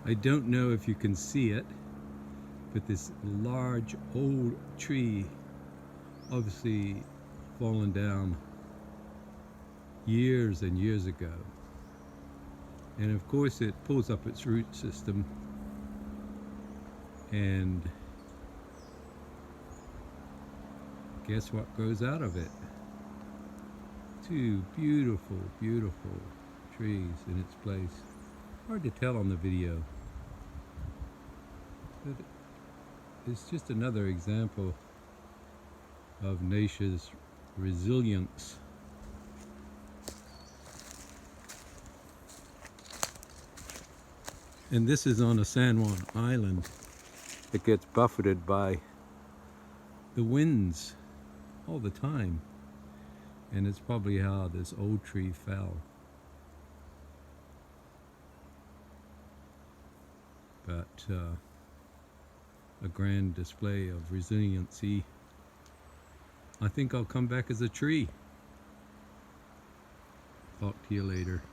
I don't know if you can see it, but this large old tree, obviously fallen down years and years ago. And of course it pulls up its root system, and guess what grows out of it? Two beautiful, beautiful trees in its place. Hard to tell on the video, but it's just another example of nature's resilience. And this is on a San Juan island that gets buffeted by the winds all the time. And it's probably how this old tree fell. But a grand display of resiliency. I think I'll come back as a tree. Talk to you later.